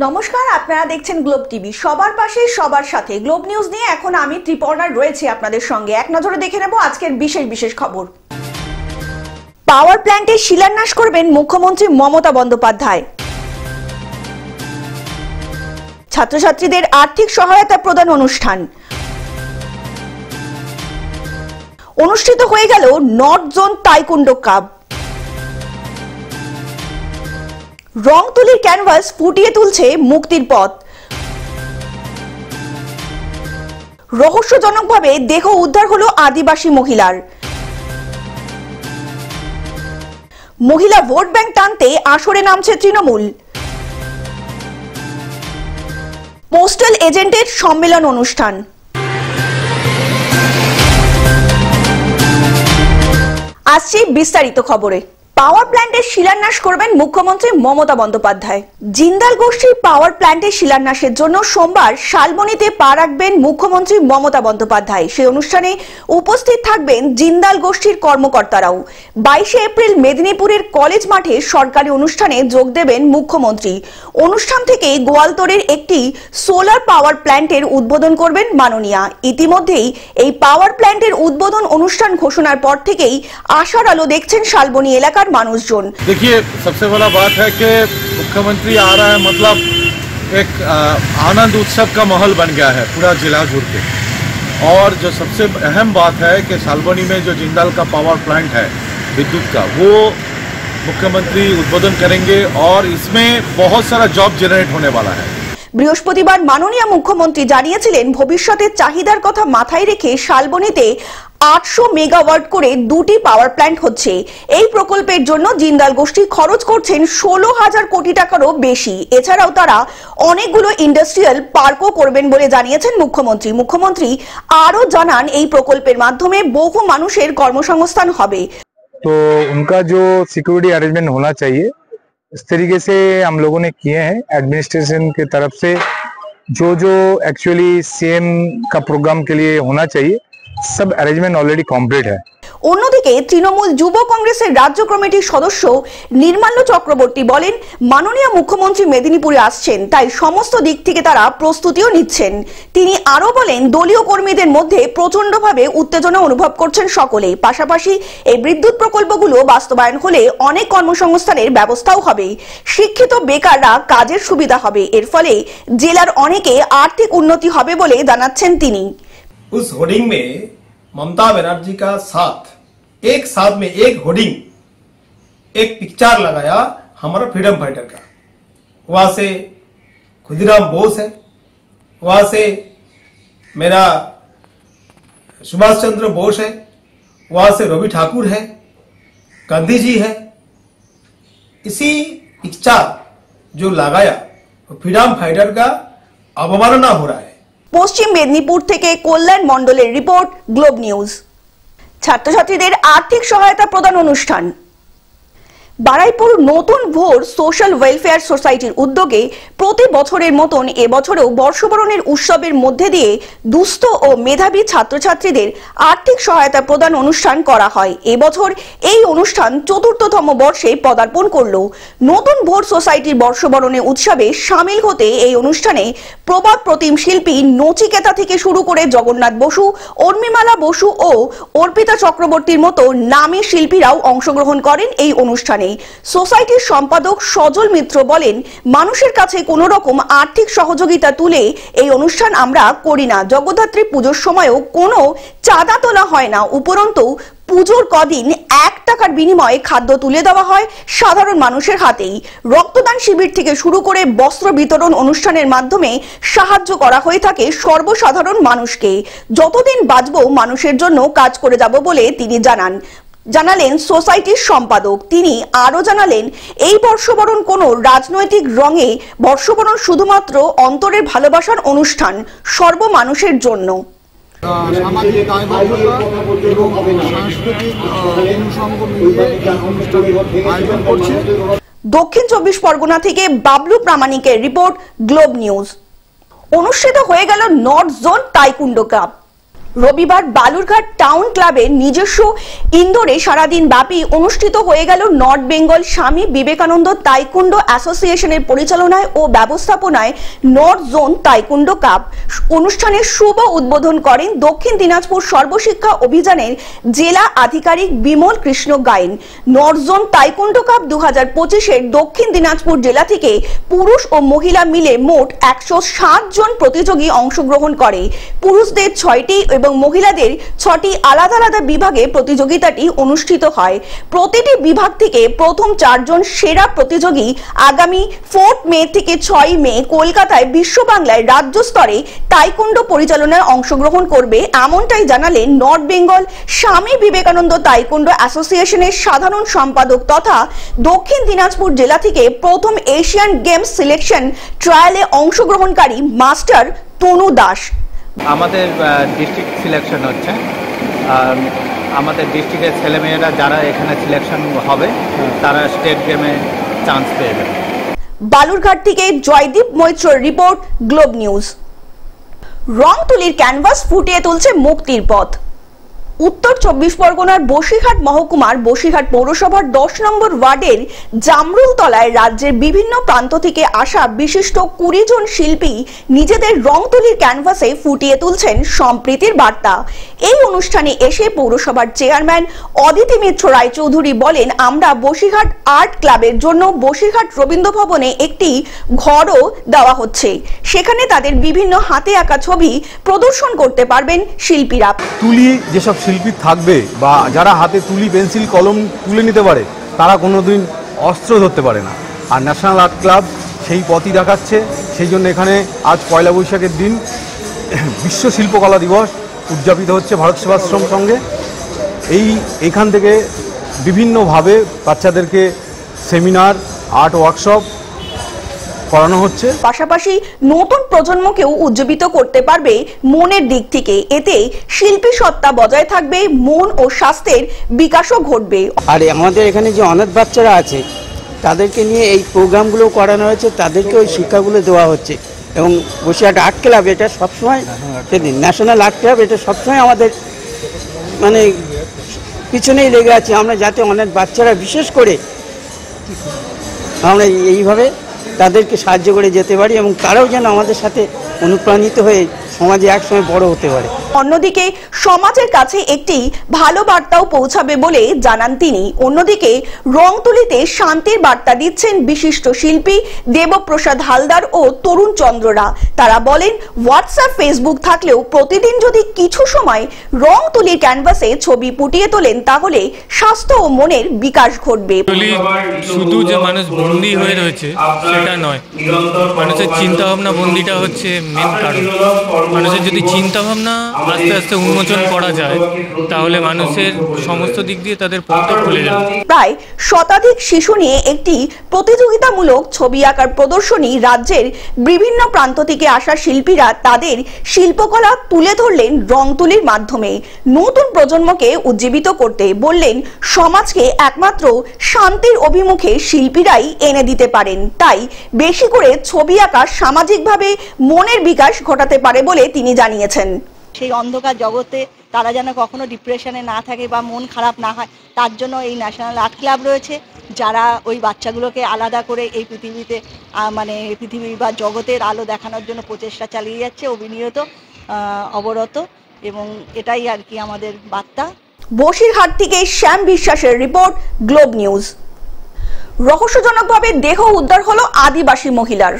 নমস্কার, আপনারা দেখছেন গ্লোব টিভি। সবার পাশে সবার সাথে গ্লোব নিউজ নিয়ে এখন আমি ত্রিপর্ণার রয়েছে আপনাদের সঙ্গে। এক নজরে দেখে নেব আজকের বিশেষ বিশেষ খবর। পাওয়ার প্ল্যান্টে শিলান্যাস করবেন মুখ্যমন্ত্রী মমতা বন্দ্যোপাধ্যায়। ছাত্রছাত্রীদের আর্থিক সহায়তা প্রদান অনুষ্ঠান অনুষ্ঠিত হয়ে গেল নর্থ জোন তাইকুন্ডো কাপ। রং তুলির ক্যানভাস ফুটিয়ে তুলছে মুক্তির পথ। রহস্যজনকভাবে দেহ উদ্ধার হলো আদিবাসী মহিলার। মহিলা ভোট ব্যাংক টানতে আসরে নামছে তৃণমূল। পোস্টাল এজেন্টের সম্মেলন অনুষ্ঠান। আসছে বিস্তারিত খবরে। পাওয়ার প্ল্যান্টের শিলান্যাস করবেন মুখ্যমন্ত্রী মমতা বন্দ্যোপাধ্যায়। জিন্দাল গোষ্ঠীর পাওয়ার প্ল্যান্টের শিলান্যাসের জন্য সোমবার শালবনীতে পা রাখবেন মুখ্যমন্ত্রী মমতা বন্দ্যোপাধ্যায়। সেই অনুষ্ঠানে উপস্থিত থাকবেন জিন্দাল গোষ্ঠীর কর্মকর্তারাও। 22 এপ্রিল মেদিনীপুরের কলেজ মাঠে সরকারি অনুষ্ঠানে যোগ দেবেন মুখ্যমন্ত্রী। অনুষ্ঠান থেকে গোয়ালতোড়ের একটি সোলার পাওয়ার প্ল্যান্টের উদ্বোধন করবেন মাননীয়া। ইতিমধ্যেই এই পাওয়ার প্ল্যান্টের উদ্বোধন অনুষ্ঠান ঘোষণার পর থেকেই আশার আলো দেখছেন শালবনী এলাকার মানুষজন। देखिए, सबसे बड़ा बात है कि मुख्यमंत्री आ रहा है, मतलब एक आनंद उत्सव का माहौल बन गया है पूरा जिला जुड़ के। और जो सबसे अहम बात है कि शालबनी में जो जिंदाल का पावर प्लांट है विद्युत का, वो मुख्यमंत्री उद्बोधन करेंगे और इसमें बहुत सारा जॉब जनरेट होने वाला है। বৃহস্পতিবার মাননীয় মুখ্যমন্ত্রী জানিয়েছিলেন ভবিষ্যতের চাহিদার কথা মাথায় রেখে শালবনীতে 800 মেগাওয়াট করে দুটি পাওয়ার প্ল্যান্ট হচ্ছে। এই প্রকল্পের জন্য জিন্দাল গোষ্ঠী খরচ করছেন 16,000 কোটি টাকারও বেশি। এছাড়াও তারা অনেকগুলো ইন্ডাস্ট্রিয়াল পার্কও করবেন বলে জানিয়েছেন মুখ্যমন্ত্রী। মুখ্যমন্ত্রী আরও জানান এই প্রকল্পের মাধ্যমে বহু মানুষের কর্মসংস্থান হবে। तो उनका जो सिक्योरिटी अरेंजमेंट होना चाहिए, इस तरीके से हम लोगों ने किए हैं एडमिनिस्ट्रेशन की तरफ से। जो एक्चुअली सीएम का प्रोग्राम के लिए होना चाहिए, सब अरेंजमेंट ऑलरेडी कंप्लीट है। অন্যদিকে তৃণমূল যুব কংগ্রেসের রাজ্য কমিটির সদস্য নির্মাল্য চক্রবর্তী বলেন, মাননীয় মুখ্যমন্ত্রী মেদিনীপুরে আসছেন, তাই সমস্ত দিক থেকে তারা প্রস্তুতিও নিচ্ছেন। তিনি আরো বলেন, দলীয় কর্মীদের মধ্যে প্রচন্ডভাবে উত্তেজনা অনুভব করছেন সকলেই। পাশাপাশি এই বিদ্যুৎ প্রকল্পগুলো বাস্তবায়ন হলে অনেক কর্মসংস্থানের ব্যবস্থাও হবে। শিক্ষিত বেকাররা কাজের সুবিধা হবে। এর ফলে জেলার অনেকে আর্থিক উন্নতি হবে বলে জানাচ্ছেন তিনি। उस होर्डिंग में ममता बनर्जी का साथ में एक होर्डिंग, एक पिक्चर लगाया हमारा फ्रीडम फाइटर का। वहां से खुदीराम बोस है, वहां से मेरा सुभाष चंद्र बोस है, वहां से रवि ठाकुर है, गांधी जी है। इसी पिक्चर जो लगाया फ्रीडम फाइटर का अवमानना हो रहा है। পশ্চিম মেদিনীপুর থেকে কল্যাণ মণ্ডলের রিপোর্ট, গ্লোব নিউজ। ছাত্রছাত্রীদের আর্থিক সহায়তা প্রদান অনুষ্ঠান। বারাইপুর নতুন ভোর সোশ্যাল ওয়েলফেয়ার সোসাইটির উদ্যোগে প্রতি বছরের মতন এবছরেও বর্ষবরণের উৎসবের মধ্যে দিয়ে দুস্থ ও মেধাবী ছাত্রছাত্রীদের আর্থিক সহায়তা প্রদান অনুষ্ঠান করা হয়। এবছর এই অনুষ্ঠান ৪র্থতম বর্ষে পদার্পণ করল। নতুন ভোর সোসাইটির বর্ষবরণের উৎসবে সামিল হতে এই অনুষ্ঠানে প্রবাদ প্রতিম শিল্পী নচিকেতা থেকে শুরু করে জগন্নাথ বসু, উর্মিমালা বসু ও অর্পিতা চক্রবর্তীর মতো নামী শিল্পীরাও অংশগ্রহণ করেন এই অনুষ্ঠানে। সোসাইটির সম্পাদক সজল মিত্র বলেন, মানুষের কাছে কোনো রকম আর্থিক সহযোগিতা তুলে এই অনুষ্ঠান আমরা করি না। জগদ্ধাত্রী পুজোর সময়ও কোনো চাঁদা তোলা হয় না। উপরন্তু পুজোর কদিন 1 টাকার বিনিময়ে খাদ্য তুলে দেওয়া হয় সাধারণ মানুষের হাতেই। রক্তদান শিবির থেকে শুরু করে বস্ত্র বিতরণ অনুষ্ঠানের মাধ্যমে সাহায্য করা হয়ে থাকে সর্বসাধারণ মানুষকে। যতদিন বাঁচব মানুষের জন্য কাজ করে যাব বলে তিনি জানালেন সোসাইটির সম্পাদক। তিনি আরো জানালেন, এই বর্ষবরণ কোনো রাজনৈতিক রঙে বর্ষবরণ শুধুমাত্র অন্তরের ভালোবাসার অনুষ্ঠান, সর্ব মানুষের জন্য। সামাজিক দায়বদ্ধতা এবং সাংস্কৃতিক অনুষঙ্গ মিলিয়ে আয়োজন করছে। দক্ষিণ 24 পরগনা থেকে বাবলু প্রামাণিকের রিপোর্ট, গ্লোব নিউজ। অনুষ্ঠিত হয়ে গেল নর্থ জোন তাইকুন্ডো কাপ। রবিবার বালুরঘাট টাউন ক্লাবের নিজস্ব ইন্দোরে সারাদিন ব্যাপী অনুষ্ঠিত হয়ে গেল নর্থ বেঙ্গল স্বামী বিবেকানন্দ তাইকুন্ডো অ্যাসোসিয়েশনের পরিচালনায় ও ব্যবস্থাপনায় নর্থ জোন তাইকুন্ডো কাপ। অনুষ্ঠানের শুভ উদ্বোধন করেন দক্ষিণ দিনাজপুর সর্বশিক্ষা অভিযানের জেলা আধিকারিক Bimal Krishna Gayen. North zone taekwondo cup 2025-এর দক্ষিণ দিনাজপুর জেলা থেকে পুরুষ ও মহিলা মিলে মোট 107 জন প্রতিযোগী অংশগ্রহণ করে। পুরুষদের 6টি এবং মহিলাদের 6টি আলাদা আলাদা বিভাগে প্রতিযোগিতাটি অনুষ্ঠিত হয়। প্রতিটি বিভাগ থেকে প্রথম 4 জন সেরা প্রতিযোগী আগামী 4 মে থেকে 6 মে কলকাতায় বিশ্ব বাংলায় রাজ্য স্তরে তাইকুন্ডো পরিচালনায় অংশগ্রহণ করবে, এমনটাই জানালেন নর্থ বেঙ্গল স্বামী বিবেকানন্দ তাইকুন্ডো অ্যাসোসিয়েশনের সাধারণ সম্পাদক তথা দক্ষিণ দিনাজপুর জেলা থেকে প্রথম এশিয়ান গেমস সিলেকশন ট্রায়ালে অংশগ্রহণকারী মাস্টার তনু দাস। আমাদের ডিস্ট্রিক্ট সিলেকশন হচ্ছে, আমাদের ডিস্ট্রিক্টের ছেলেমেয়েরা যারা এখানে সিলেকশন হবে তারা স্টেট গেমে চান্স পেয়ে যাবে। বালুরঘাট থেকে জয়দীপ মৈত্রর রিপোর্ট, গ্লোব নিউজ। রংতুলির ক্যানভাস ফুটিয়ে তুলছে মুক্তির পথ। উত্তর 24 পরগনার বসিরহাট মহকুমার বসিরহাট পৌরসভার 10 নম্বর ওয়ার্ডের জামরুলতলায় রাজ্যের বিভিন্ন প্রান্ত থেকে আসা বিশিষ্ট 20 জন শিল্পী নিজেদের রংতুলির ক্যানভাসে ফুটিয়ে তুলছেন সম্প্রীতির বার্তা। এই অনুষ্ঠানে এসে পৌরসভার চেয়ারম্যান অদিতি মিত্র রায়চৌধুরী বলেন, আমরা বসিরহাট আর্ট ক্লাবের জন্য বসিরহাট রবীন্দ্র ভবনে একটি ঘরও দেওয়া হচ্ছে, সেখানে তাদের বিভিন্ন হাতে আঁকা ছবি প্রদর্শন করতে পারবেন শিল্পীরা। তুলি যেসব শিল্পী থাকবে বা যারা হাতে তুলি পেন্সিল কলম তুলে নিতে পারে তারা কোনোদিন অস্ত্র ধরতে পারে না, আর ন্যাশনাল আর্ট ক্লাব সেই পথই দেখাচ্ছে। সেই জন্য এখানে আজ পয়লা বৈশাখের দিন বিশ্ব শিল্পকলা দিবস উদযাপিত হচ্ছে ভারত সেবাশ্রম সঙ্গে। এইখান থেকে বিভিন্নভাবে বাচ্চাদেরকে সেমিনার, আর্ট ওয়ার্কশপ করানো হচ্ছে। পাশাপাশি নতুন প্রজন্মকেও উজ্জীবিত করতে পারবে মনের দিক থেকে। এতে শিল্পী সত্তা বজায় থাকবে, মন ও স্বাস্থ্যের বিকাশও ঘটবে। আর আমাদের এখানে যে অনাথ বাচ্চারা আছে তাদেরকে নিয়ে এই প্রোগ্রামগুলো করানো হয়েছে, তাদেরকে ওই শিক্ষাগুলো দেওয়া হচ্ছে। এবং বসিরহাট আর্ট ক্লাব এটা সবসময়, ন্যাশনাল আর্ট ক্লাব এটা সবসময় আমাদের মানে পিছনেই লেগে আছে, আমরা যাতে অনেক বাচ্চারা বিশেষ করে আমরা এইভাবে তাদেরকে সাহায্য করে যেতে পারি এবং তারাও যেন আমাদের সাথে অনুপ্রাণিত হয়ে সমাজে একসময় বড় হতে পারে। অন্যদিকে সমাজের কাছে একটি ভালো বার্তাও পৌঁছাবে বলে জানান তিনি। অন্যদিকে রংতুলিতে শান্তির বার্তা দিচ্ছেন বিশিষ্ট শিল্পী দেবপ্রসাদ হালদার ও তরুণ চন্দ্ররা। তারা বলেন, হোয়াটসঅ্যাপ ফেসবুক থাকলেও প্রতিদিন যদি কিছু সময় রংতুলির ক্যানভাসে ছবি ফুটিয়ে তোলেন তাহলে স্বাস্থ্য ও মনের বিকাশ ঘটবে। শুধু যে মানুষ বন্দী হয়ে রয়েছে সেটা নয়, মানুষের চিন্তা ভাবনা বন্দীটা হচ্ছে মেন কারণ। মানুষের যদি চিন্তা ভাবনা আস্তে আস্তে উন্মোচন করা যায় তাহলে মানুষের সমস্ত দিক দিয়ে তাদের পথটা খুলে যাবে। প্রায় শতাধিক শিশু নিয়ে একটি প্রতিযোগিতামূলক ছবি আঁকার প্রদর্শনী রাজ্যের বিভিন্ন প্রান্ত থেকে আসা শিল্পীরা তাদের শিল্পকলা তুলে ধরলেন রংতুলির মাধ্যমে। নতুন প্রজন্মকে উজ্জীবিত করতে বললেন, সমাজকে একমাত্র শান্তির অভিমুখে শিল্পীরাই এনে দিতে পারেন। তাই বেশি করে ছবি আঁকা সামাজিকভাবে মনের বিকাশ ঘটাতে পারে বলে তিনি জানিয়েছেন। সেই অন্ধকার জগতে তারা যেন কখনো ডিপ্রেশনে না থাকে বা মন খারাপ না হয়, তার জন্য এই ন্যাশনাল আর্ট ক্লাব রয়েছে, যারা ওই বাচ্চাগুলোকে আলাদা করে এই পৃথিবীতে মানে পৃথিবী বা জগতের আলো দেখানোর জন্য প্রচেষ্টা চালিয়ে যাচ্ছে, অবিনিয়ত অবরত, এবং এটাই আর কি আমাদের বার্তা। বসিরহাট থেকে শ্যাম বিশ্বাসের রিপোর্ট, গ্লোব নিউজ। রহস্যজনকভাবে দেহ উদ্ধার হলো আদিবাসী মহিলার।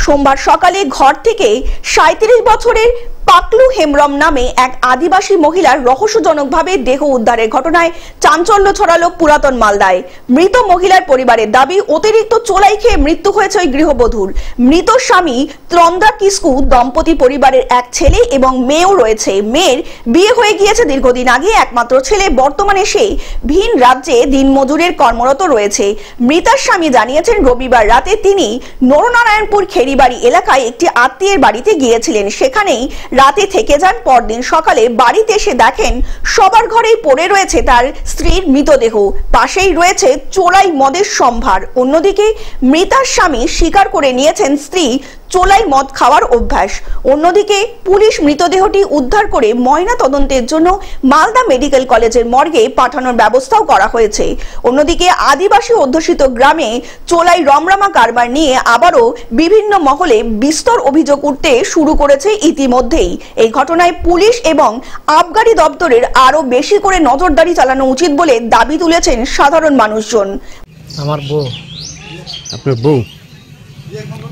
সোমবার সকালে ঘর থেকে 37 বছরের পাকলু হেমব্রম নামে এক আদিবাসী মহিলার রহস্যজনকভাবে দেহ উদ্ধারের ঘটনায় চাঞ্চল্য ছড়ালো পুরাতন মালদায়। মৃত মহিলার পরিবারের দাবি, অতিরিক্ত চোলাই খেয়ে মৃত্যু হয়েছে ওই গৃহবধূর। মৃত স্বামী ত্রন্দা কিস্কু দম্পতি পরিবারের এক ছেলে এবং মেয়েও রয়েছে। মেয়ের বিয়ে হয়ে গিয়েছে দীর্ঘদিন আগে। একমাত্র ছেলে বর্তমানে সে ভিন রাজ্যে দিনমজুরের কর্মরত রয়েছে। মৃতার স্বামী জানিয়েছেন, রবিবার রাতে তিনি নরনারায়ণপুর খেরিবাড়ি এলাকায় একটি আত্মীয়ের বাড়িতে গিয়েছিলেন। সেখানেই রাতে থেকে যান। পরদিন সকালে বাড়িতে এসে দেখেন সবার ঘরেই পড়ে রয়েছে তার স্ত্রীর মৃতদেহ, পাশেই রয়েছে চোলাই মদের সম্ভার। অন্যদিকে মৃতার স্বামী স্বীকার করে নিয়েছেন স্ত্রী চোলাই মদ খাওয়ার অভ্যাস। অন্যদিকে পুলিশ মৃতদেহটি উদ্ধার করে ময়না তদন্তের জন্য মালদা মেডিকেল কলেজের মর্গে পাঠানোর ব্যবস্থাও করা হয়েছে। অন্যদিকে আদিবাসী অধ্যুষিত গ্রামে চোলাই রমরমা কারবার নিয়ে আবারও বিভিন্ন মহলে বিস্তর অভিযোগ উঠতে শুরু করেছে ইতিমধ্যেই। এই ঘটনায় পুলিশ এবং আবগারি দপ্তরের আরো বেশি করে নজরদারি চালানো উচিত বলে দাবি তুলেছেন সাধারণ মানুষজন। আমার বউ। আপনার বউ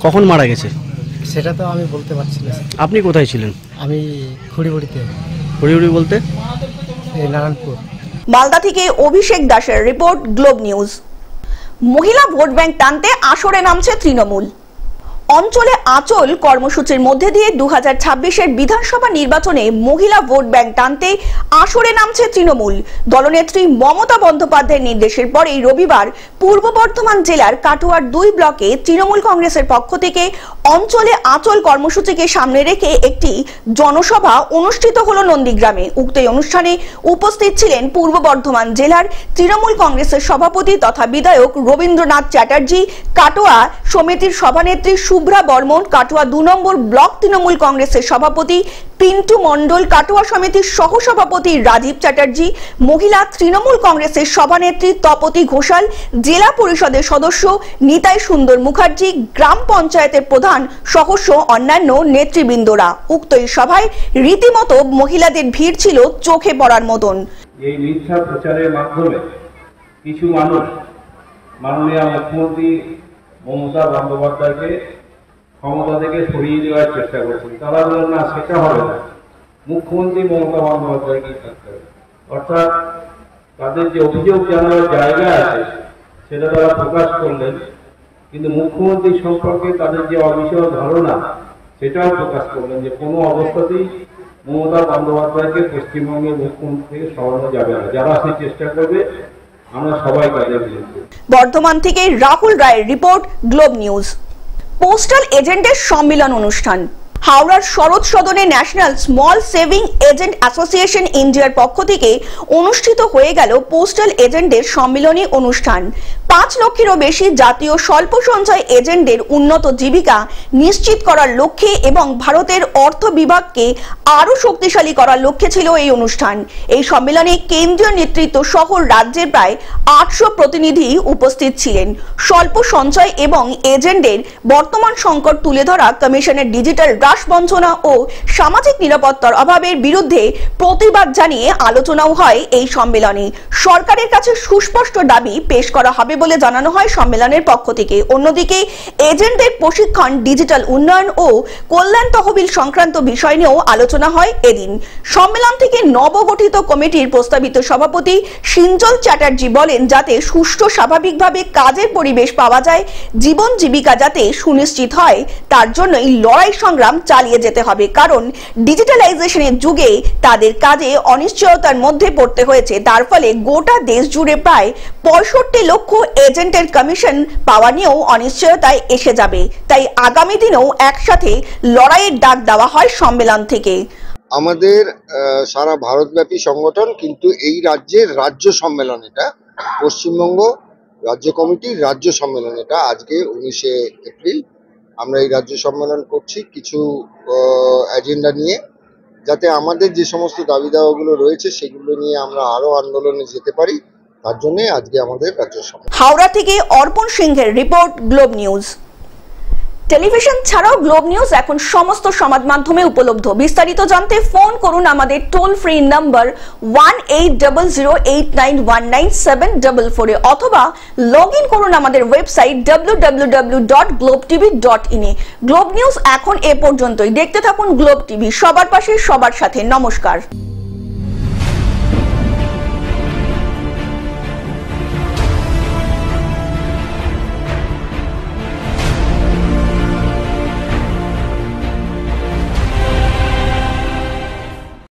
কখন মারা গেছে সেটা তো আমি বলতে পারছি না। আপনি কোথায় ছিলেন? আমি খুড়িবড়িতে। খুড়িবড়ি বলতে? এই নারায়ণপুর। মালদা থেকে অভিষেক দাসের রিপোর্ট, গ্লোব নিউজ। মহিলা ভোট ব্যাংক টানতে আসরে নামছে তৃণমূল। অঞ্চলে আঁচল কর্মসূচির মধ্যে দিয়ে 2026-এর বিধানসভা নির্বাচনে মহিলা ভোট ব্যাংক টানতে আসরে নামছে তৃণমূল। দলনেত্রী মমতা বন্দ্যোপাধ্যায়ের নির্দেশের পরেই রবিবার পূর্ব বর্ধমান জেলার কাটোয়ার 2 ব্লকে তৃণমূল কংগ্রেসের পক্ষ থেকে অঞ্চলে আঁচল কর্মসূচিকে সামনে রেখে একটি জনসভা অনুষ্ঠিত হলো নন্দীগ্রামে। উক্ত অনুষ্ঠানে উপস্থিত ছিলেন পূর্ব বর্ধমান জেলার তৃণমূল কংগ্রেসের সভাপতি তথা বিধায়ক রবীন্দ্রনাথ চ্যাটার্জি, কাটোয়া সমিতির সভানেত্রী শুভ্রা বর্মন, কাটোয়া 2 নম্বর ব্লক তৃণমূল কংগ্রেসের সভাপতি পিন্টু মণ্ডল, কাটোয়া সমিতির সহসভাপতি রাজীব চ্যাটার্জি, মহিলা তৃণমূল কংগ্রেসের সভানেত্রী তপতি ঘোষাল, জেলা পরিষদের সদস্য নিতাই সুন্দর মুখার্জি, গ্রাম পঞ্চায়েতের প্রধান সহস্য অন্যান্য নেতৃবৃন্দরা। উক্ত এই সভায় রীতিমতো মহিলাদের ভিড় ছিল চোখে পড়ার মতন। এই মিথ্যা প্রচারের মাধ্যমে কিছু মানুষ মাননীয় মুখ্যমন্ত্রী মমতা বন্দ্যোপাধ্যায়কে ক্ষমতা থেকে সরিয়ে দেওয়ার চেষ্টা করছেন। তারা বলেন না, সেটা হবে না, মুখ্যমন্ত্রী মমতা বন্দ্যোপাধ্যায়কেই থাকতে হবে। অর্থাৎ তাদের যে অভিযোগ জানানোর জায়গা আছে সেটা তারা প্রকাশ করলেন, কিন্তু মুখ্যমন্ত্রী সম্পর্কে তাদের যে অবিষয় ধারণা সেটাও প্রকাশ করলেন যে কোনো অবস্থাতেই মমতা বন্দ্যোপাধ্যায়কে পশ্চিমবঙ্গের মুখ্যমন্ত্রী থেকে সরানো যাবে না। যারা সেই চেষ্টা করবে আমরা সবাই তাদের বিরুদ্ধে। বর্ধমান থেকে রাহুল রায়ের রিপোর্ট, গ্লোব নিউজ। পোস্টাল এজেন্টের সম্মেলন অনুষ্ঠান। হাওড়ার শরৎ সদনে national small saving agent association ইন্ডিয়ার পক্ষ থেকে অনুষ্ঠিত হয়ে গেল পোস্টাল এজেন্টের সম্মেলনী অনুষ্ঠান। 5 লক্ষেরও বেশি জাতীয় স্বল্প সঞ্চয় এজেন্টদের উন্নত জীবিকা নিশ্চিত করার লক্ষ্যে এবং ভারতের অর্থ বিভাগকে আরও শক্তিশালী করার লক্ষ্যে ছিল এই অনুষ্ঠান। এই সম্মেলনে কেন্দ্রীয় নেতৃত্ব সহ রাজ্যের প্রায় 800 প্রতিনিধি উপস্থিত ছিলেন। স্বল্প সঞ্চয় এবং এজেন্টদের বর্তমান সংকট তুলে ধরা, কমিশনের ডিজিটাল হ্রাস বঞ্চনা ও সামাজিক নিরাপত্তার অভাবের বিরুদ্ধে প্রতিবাদ জানিয়ে আলোচনাও হয় এই সম্মেলনে। সরকারের কাছে সুস্পষ্ট দাবি পেশ করা হবে বলে জানানো হয় সম্মেলনের পক্ষ থেকে। অন্যদিকে এজেন্টদের প্রশিক্ষণ, ডিজিটাল উন্নয়ন ও কল্যাণ তহবিল সংক্রান্ত বিষয় নিয়েও আলোচনা হয় এদিন। সম্মেলন থেকে নবগঠিত কমিটির প্রস্তাবিত সভাপতি সিঞ্জল চ্যাটার্জি বলেন, যাতে সুষ্ঠু স্বাভাবিকভাবে কাজের পরিবেশ পাওয়া যায়, জীবন জীবিকা যাতে সুনিশ্চিত হয়, তার জন্যই লড়াই সংগ্রাম চালিয়ে যেতে হবে। কারণ ডিজিটালাইজেশনের যুগে তাদের কাজে অনিশ্চয়তার মধ্যে পড়তে হয়েছে। তার ফলে গোটা দেশ জুড়ে প্রায় 65 লক্ষ এজেন্টের কমিশন পাওয়া নিয়েও অনিশ্চয়তায় এসে যাবে। তাই আগামী দিনেও একসাথে লড়াইয়ের ডাক দেওয়া হয় সম্মেলন থেকে। আমাদের সারা ভারতব্যাপী সংগঠন, কিন্তু এই রাজ্যের রাজ্য সম্মেলন, এটা পশ্চিমবঙ্গ রাজ্য কমিটির রাজ্য সম্মেলন। এটা আজকে 19শে এপ্রিল আমরা এই রাজ্য সম্মেলন করছি কিছু এজেন্ডা নিয়ে, যাতে আমাদের যে সমস্ত দাবি দাওয়াগুলো রয়েছে সেগুলো নিয়ে আমরা আরো আন্দোলনে যেতে পারি। তার জন্য আজকে আমাদের রাজ্য সম্মেলন। হাওড়া থেকে অর্পণ সিংহের রিপোর্ট, গ্লোব নিউজ। টেলিভিশন ছাড়াও গ্লোব নিউজ এখন সমস্ত সমাজ মাধ্যমে উপলব্ধ। বিস্তারিত জানতে ফোন করুন আমাদের টোল ফ্রি নাম্বার 1800891974 অথবা লগ ইন করুন আমাদের ওয়েবসাইট www.globetv.in এ। গ্লোব নিউজ এখন এ পর্যন্তই। দেখতে থাকুন গ্লোব টিভি, সবার পাশে সবার সাথে। নমস্কার।